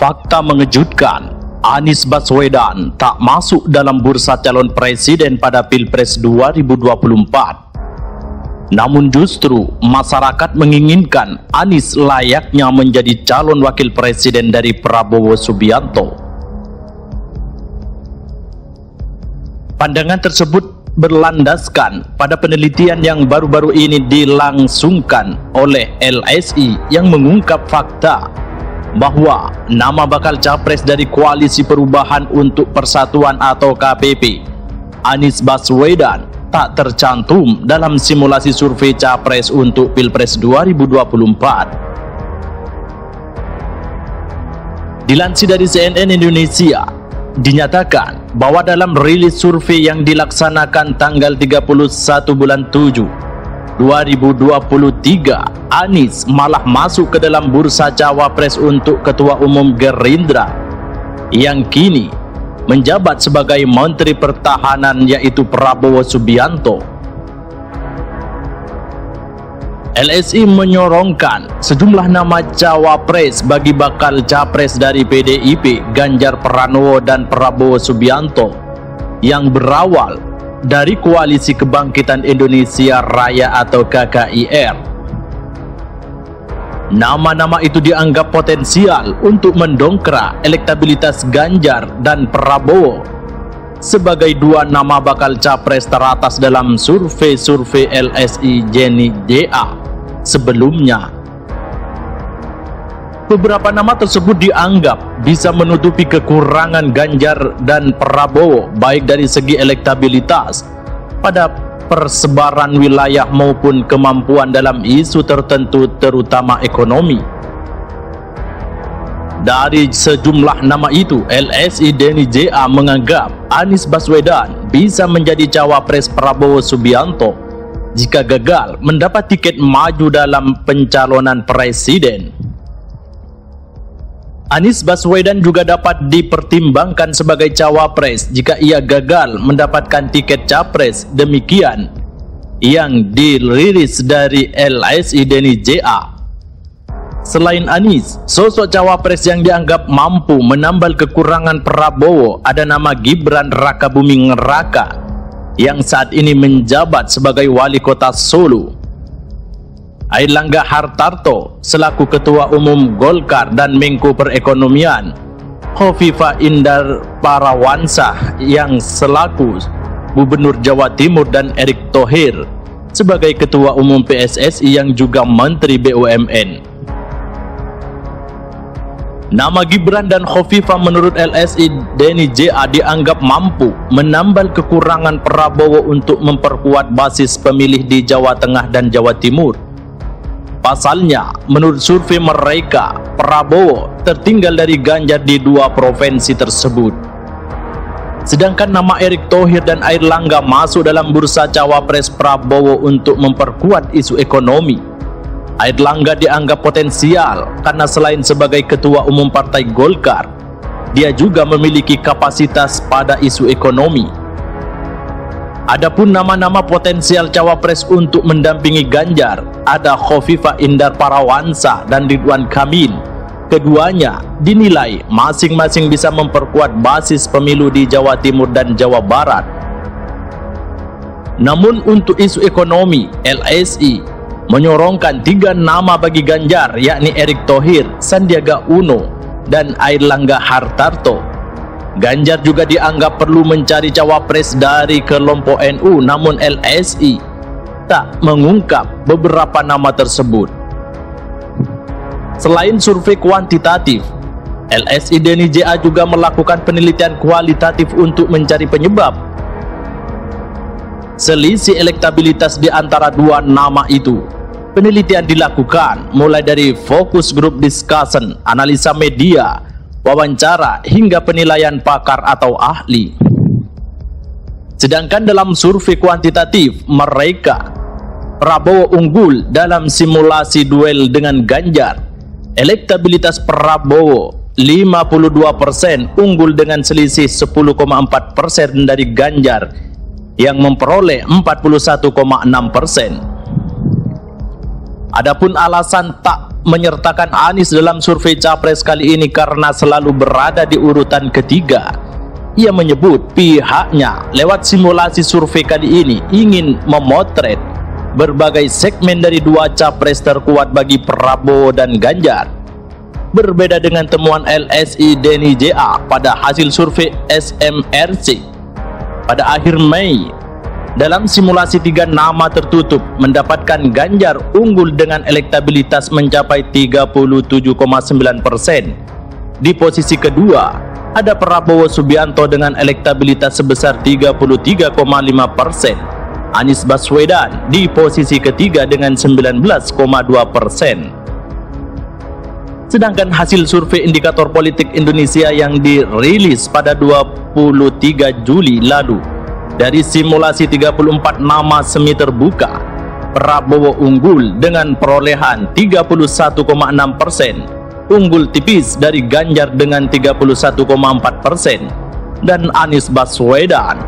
Fakta mengejutkan, Anies Baswedan tak masuk dalam bursa calon presiden pada Pilpres 2024. Namun justru masyarakat menginginkan Anies layaknya menjadi calon wakil presiden dari Prabowo Subianto. Pandangan tersebut berlandaskan pada penelitian yang baru-baru ini dilangsungkan oleh LSI yang mengungkap fakta bahwa nama bakal capres dari Koalisi Perubahan untuk Persatuan atau KPP, Anies Baswedan, tak tercantum dalam simulasi survei capres untuk Pilpres 2024. Dilansir dari CNN Indonesia, dinyatakan bahwa dalam rilis survei yang dilaksanakan tanggal 31 bulan 7 2023, Anies malah masuk ke dalam bursa cawapres untuk Ketua Umum Gerindra yang kini menjabat sebagai Menteri Pertahanan, yaitu Prabowo Subianto. LSI menyorongkan sejumlah nama cawapres bagi bakal capres dari PDIP, Ganjar Pranowo dan Prabowo Subianto, yang berawal dari Koalisi Kebangkitan Indonesia Raya atau KKIR. Nama-nama itu dianggap potensial untuk mendongkrak elektabilitas Ganjar dan Prabowo sebagai dua nama bakal capres teratas dalam survei LSI Geni JA sebelumnya. Beberapa nama tersebut dianggap bisa menutupi kekurangan Ganjar dan Prabowo baik dari segi elektabilitas pada persebaran wilayah maupun kemampuan dalam isu tertentu, terutama ekonomi. Dari sejumlah nama itu, LSI Geni JA menganggap Anies Baswedan bisa menjadi cawapres Prabowo Subianto jika gagal mendapat tiket maju dalam pencalonan presiden. Anies Baswedan juga dapat dipertimbangkan sebagai cawapres jika ia gagal mendapatkan tiket capres. Demikian yang dirilis dari LSI Geni JA. Selain Anies, sosok cawapres yang dianggap mampu menambal kekurangan Prabowo ada nama Gibran Rakabuming Raka yang saat ini menjabat sebagai wali kota Solo, Airlangga Hartarto selaku Ketua Umum Golkar dan Menko Perekonomian, Khofifah Indar Parawansa yang selaku Gubernur Jawa Timur, dan Erick Thohir sebagai Ketua Umum PSSI yang juga Menteri BUMN. Nama Gibran dan Khofifah menurut LSI Geni JA dianggap mampu menambal kekurangan Prabowo untuk memperkuat basis pemilih di Jawa Tengah dan Jawa Timur. Pasalnya, menurut survei mereka, Prabowo tertinggal dari Ganjar di dua provinsi tersebut. Sedangkan nama Erick Thohir dan Airlangga masuk dalam bursa cawapres Prabowo untuk memperkuat isu ekonomi. Airlangga dianggap potensial karena selain sebagai Ketua Umum Partai Golkar, dia juga memiliki kapasitas pada isu ekonomi. Adapun nama-nama potensial cawapres untuk mendampingi Ganjar ada Khofifah Indar Parawansa dan Ridwan Kamil. Keduanya dinilai masing-masing bisa memperkuat basis pemilu di Jawa Timur dan Jawa Barat. Namun untuk isu ekonomi, LSI menyorongkan 3 nama bagi Ganjar, yakni Erick Thohir, Sandiaga Uno, dan Airlangga Hartarto. Ganjar juga dianggap perlu mencari cawapres dari kelompok NU, namun LSI tak mengungkap beberapa nama tersebut. Selain survei kuantitatif, LSI Geni JA juga melakukan penelitian kualitatif untuk mencari penyebab selisih elektabilitas di antara dua nama itu. Penelitian dilakukan mulai dari focus group discussion, analisa media, wawancara, hingga penilaian pakar atau ahli. Sedangkan dalam survei kuantitatif mereka, Prabowo unggul dalam simulasi duel dengan Ganjar. Elektabilitas Prabowo 52% unggul dengan selisih 10,4% dari Ganjar yang memperoleh 41,6%. Adapun alasan tak menyertakan Anies dalam survei capres kali ini karena selalu berada di urutan ketiga. Ia menyebut pihaknya lewat simulasi survei kali ini ingin memotret berbagai segmen dari dua capres terkuat bagi Prabowo dan Ganjar. Berbeda dengan temuan LSI Denny JA pada hasil survei SMRC pada akhir Mei, dalam simulasi 3 nama tertutup mendapatkan Ganjar unggul dengan elektabilitas mencapai 37,9%. Di posisi kedua ada Prabowo Subianto dengan elektabilitas sebesar 33,5%. Anies Baswedan di posisi ketiga dengan 19,2%. Sedangkan hasil survei indikator politik Indonesia yang dirilis pada 23 Juli lalu, dari simulasi 34 nama semi terbuka, Prabowo unggul dengan perolehan 31,6%, unggul tipis dari Ganjar dengan 31,4%, dan Anies Baswedan